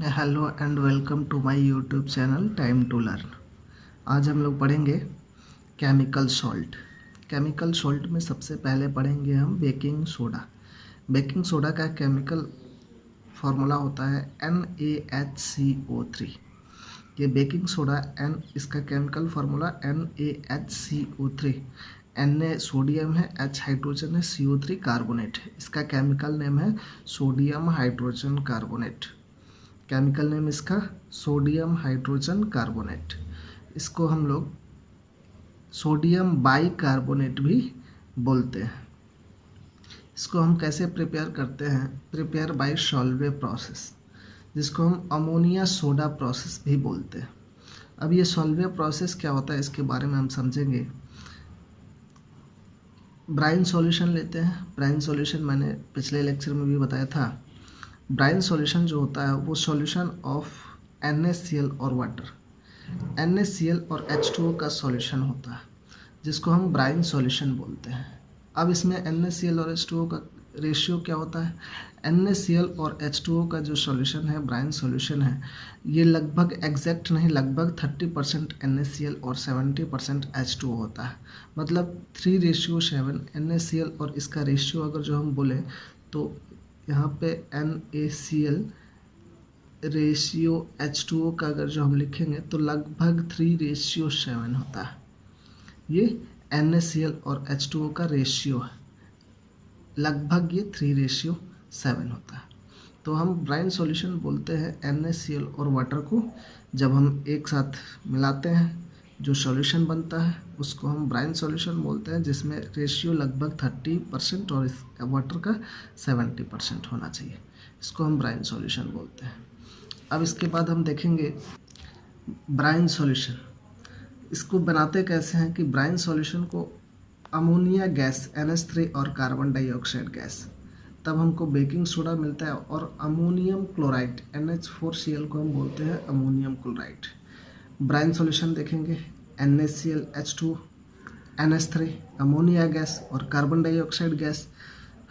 Hello and welcome to my YouTube channel time to learn. आज हम लोग पढ़ेंगे केमिकल सॉल्ट। केमिकल सॉल्ट में सबसे पहले पढ़ेंगे हम बेकिंग सोडा। बेकिंग सोडा का केमिकल फार्मूला होता है NaHCO3। ये बेकिंग सोडा इसका chemical formula NaHCO3। Na sodium है, H हाइड्रोजन है, CO3 कार्बोनेट है। इसका केमिकल नेम है sodium hydrogen carbonate. Chemical name इसका सोडियम हाइड्रोजन कार्बोनेट। इसको हम लोग सोडियम बाइकार्बोनेट भी बोलते हैं। इसको हम कैसे प्रिपेयर करते हैं? प्रिपेयर बाय सॉल्वे प्रोसेस, जिसको हम अमोनिया सोडा प्रोसेस भी बोलते हैं। अब ये सॉल्वे प्रोसेस क्या होता है इसके बारे में हम समझेंगे। ब्राइन सॉल्यूशन लेते हैं। ब्राइन सॉल्यूशन मैंने पिछले लेक्चर में भी बताया था। ब्राइन सॉल्यूशन जो होता है वो सॉल्यूशन ऑफ NaCl और वाटर, NaCl और H2O का सॉल्यूशन होता है, जिसको हम ब्राइन सॉल्यूशन बोलते हैं। अब इसमें NaCl और H2O का रेशियो क्या होता है? NaCl और H2O का जो सॉल्यूशन है, ब्राइन सॉल्यूशन है, ये लगभग एग्जैक्ट नहीं, लगभग 30% NaCl और 70% H2O होता है। मतलब 3:7 NaCl और इसका रेशियो अगर जो हम बोले तो यहाँ पे NaCl रेशियो H2O का अगर जो हम लिखेंगे तो लगभग 3:7 होता है। ये NaCl और H2O का रेशियो है, लगभग ये 3:7 होता है। तो हम ब्राइन सॉल्यूशन बोलते हैं NaCl और वाटर को जब हम एक साथ मिलाते हैं जो सॉल्यूशन बनता है उसको हम ब्राइन सॉल्यूशन बोलते हैं, जिसमें रेशियो लगभग 30% और वाटर का 70% होना चाहिए। इसको हम ब्राइन सॉल्यूशन बोलते हैं। अब इसके बाद हम देखेंगे ब्राइन सॉल्यूशन। इसको बनाते कैसे हैं कि ब्राइन सॉल्यूशन को अमोनिया गैस NH3 और कार्बन डाइऑक्साइड गैस, तब हमको बेकिंग सोडा मिलता है, और अमोनियम क्लोराइड NH4Cl को हम बोलते हैं अमोनियम क्लोराइड। ब्राइन सॉल्यूशन देखेंगे NaCl, H2, NH3, ammonia gas और कार्बन डाइऑक्साइड गैस।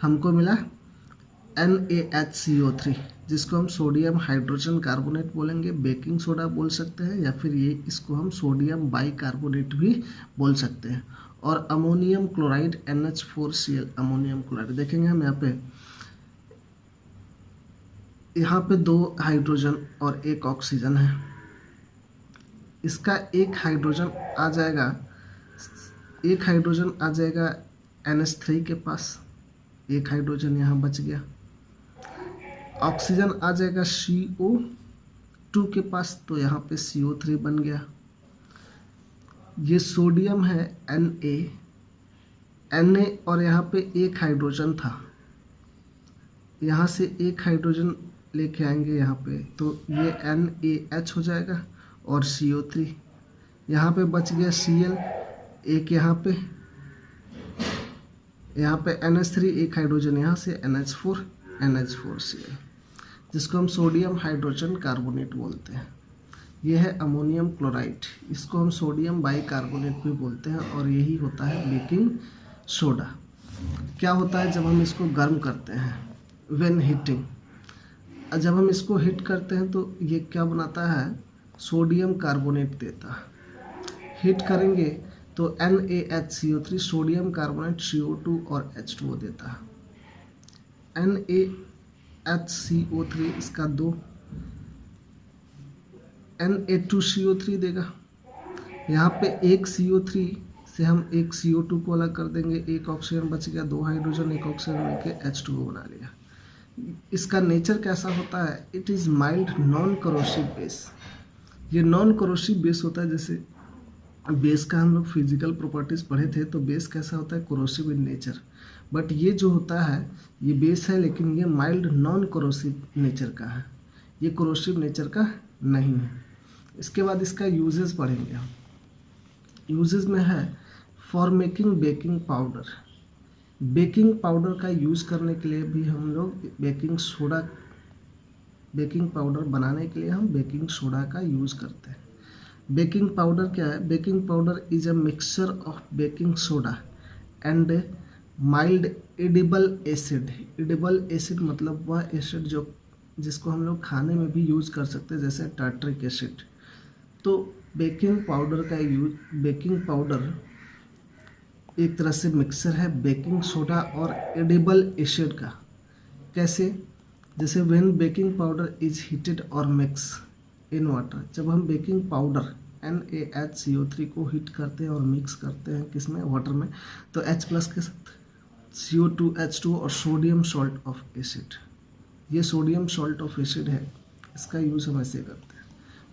हमको मिला NaHCO3, जिसको हम सोडियम हाइड्रोजन कार्बोनेट बोलेंगे, बेकिंग सोडा बोल सकते हैं, या फिर ये इसको हम सोडियम बाइकार्बोनेट भी बोल सकते हैं। और ammonium chloride NH4Cl, ammonium chloride देखेंगे हम यहाँ पे 2 हाइड्रोजन और 1 ऑक्सीजन है। इसका एक हाइड्रोजन आ जाएगा NH3 के पास, एक हाइड्रोजन यहाँ बच गया। ऑक्सीजन आ जाएगा CO2 के पास, तो यहाँ पे CO3 बन गया। ये सोडियम है Na और यहाँ पे एक हाइड्रोजन था, यहाँ से एक हाइड्रोजन लेके आएंगे यहाँ पे, तो ये NaH हो जाएगा और CO3 यहाँ पे बच गया Cl, एक यहाँ पे NH3, एक हाइड्रोजन यहाँ से NH4Cl, जिसको हम सोडियम हाइड्रोजन कार्बोनेट बोलते हैं। यह है अमोनियम क्लोराइड, इसको हम सोडियम बाइकार्बोनेट भी बोलते हैं, और यही होता है बेकिंग सोडा। क्या होता है जब हम इसको गर्म करते हैं? व्हेन हीटिंग, जब हम इसको हीट करते हैं तो ये क्या बनाता है? सोडियम कार्बोनेट देता है। हीट करेंगे तो NaHCO3 सोडियम कार्बोनेट CO2 और H2O देता है। NaHCO3 इसका 2, Na2CO3 देगा। यहाँ पे एक CO3 से हम एक CO2 को अलग कर देंगे, एक ऑक्सीजन बच गया, 2 हाइड्रोजन, एक ऑक्सीजन मिलके H2O बना लिया। इसका नेचर कैसा होता है? It is mild non corrosive base. ये नॉन करोसिव बेस होता है। जैसे बेस का हम लोग फिजिकल प्रॉपर्टीज़ पढ़े थे, तो बेस कैसा होता है? Corrosive in nature. बट ये जो होता है ये बेस है, लेकिन ये माइल्ड नॉन कोरोसिव नेचर का है, ये कोरोसिव नेचर का नहीं है। इसके बाद इसका यूजेस पढ़ेंगे हम। यूजेस में है for making baking powder. Baking powder का यूज़ करने के लिए भी हम लोग बेकिंग पाउडर बनाने के लिए हम बेकिंग सोडा का यूज़ करते हैं। बेकिंग पाउडर क्या है? Baking powder is a mixture of baking soda and mild edible acid. Edible acid मतलब वह एसिड जो जिसको हम लोग खाने में भी यूज़ कर सकते हैं, जैसे टार्टरिक एसिड। तो बेकिंग पाउडर एक तरह से मिक्सचर है बेकिंग सोडा और एडिबल एसिड का। कैसे? जैसे when baking powder is heated और मिक्स इन वाटर, जब हम बेकिंग पाउडर NaHCO3 को हीट करते हैं और मिक्स करते हैं किसमें? वाटर में, तो H प्लस के साथ CO2 H2 और सोडियम सॉल्ट ऑफ एसिड, ये सोडियम सॉल्ट ऑफ एसिड है, इसका यूज़ हम ऐसे करते हैं।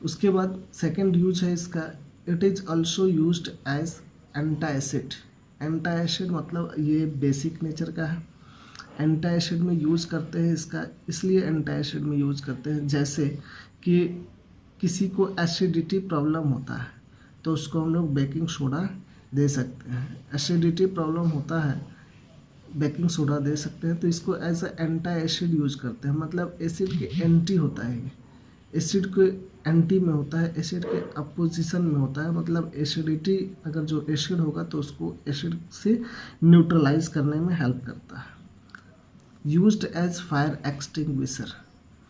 उसके बाद सेकेंड यूज है इसका, it is also used as antacid. Antacid मतलब ये बेसिक नेचर का है, एंटा एसिड में यूज़ करते हैं इसका, इसलिए एंटा एसिड में यूज़ करते हैं जैसे कि किसी को एसिडिटी प्रॉब्लम होता है तो उसको हम लोग बेकिंग सोडा दे सकते हैं। एसिडिटी प्रॉब्लम होता है, बेकिंग सोडा दे सकते हैं, तो इसको एज अ एंटा एसिड यूज़ करते हैं। मतलब एसिड के एंटी होता है ये, एसिड के एंटी में होता है, एसिड के अपोजिशन में होता है। मतलब एसिडिटी, अगर जो एसिड होगा तो उसको एसिड से न्यूट्रलाइज करने में हेल्प करता है। Used as fire extinguisher,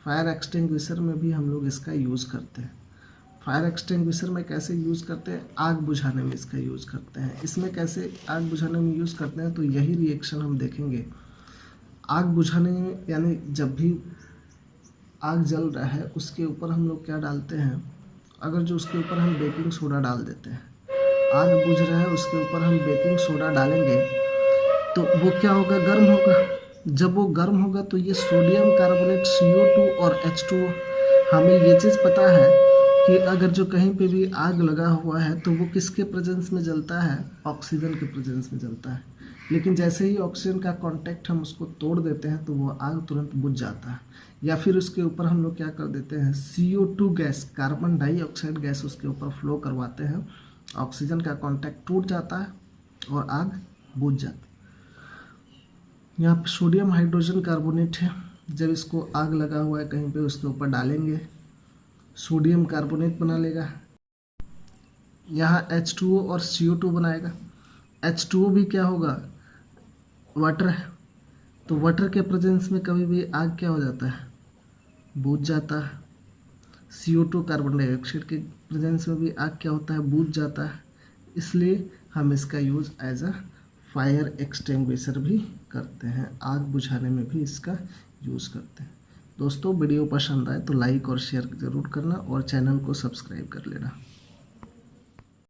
fire extinguisher में भी हम लोग इसका यूज़ करते हैं। फायर एक्सटिंग्विशर में कैसे यूज़ करते हैं? आग बुझाने में इसका यूज़ करते हैं। इसमें कैसे आग बुझाने में यूज़ करते हैं? तो यही रिएक्शन हम देखेंगे। आग बुझाने में यानी जब भी आग जल रहा है उसके ऊपर हम लोग क्या डालते हैं? अगर जो उसके ऊपर हम बेकिंग सोडा डाल देते हैं, आग बुझ रहा है उसके ऊपर हम बेकिंग सोडा डालेंगे तो वो क्या होगा? गर्म होगा। जब वो गर्म होगा तो ये सोडियम कार्बोनेट CO2 और H2O, हमें ये चीज़ पता है कि अगर जो कहीं पे भी आग लगा हुआ है तो वो किसके प्रेजेंस में जलता है? ऑक्सीजन के प्रेजेंस में जलता है। लेकिन जैसे ही ऑक्सीजन का कांटेक्ट हम उसको तोड़ देते हैं तो वो आग तुरंत बुझ जाता है। या फिर उसके ऊपर हम लोग क्या कर देते हैं? CO2 gas, carbon dioxide gas उसके ऊपर फ्लो करवाते हैं, ऑक्सीजन का कांटेक्ट टूट जाता है और आग बुझ जाती है। यहाँ पे सोडियम हाइड्रोजन कार्बोनेट है, जब इसको आग लगा हुआ है कहीं पे उसके ऊपर डालेंगे सोडियम कार्बोनेट बना लेगा। यहाँ H2O और CO2 बनाएगा। H2O भी क्या होगा? वाटर है, तो वाटर के प्रेजेंस में कभी भी आग क्या हो जाता है? बुझ जाता है। CO2 कार्बन डाइऑक्साइड के प्रेजेंस में भी आग क्या होता है? बुझ जाता है। इसलिए हम इसका use as a fire extinguisher भी करते हैं, आग बुझाने में भी इसका यूज़ करते हैं। दोस्तों वीडियो पसंद आए तो लाइक और शेयर ज़रूर करना और चैनल को सब्सक्राइब कर लेना।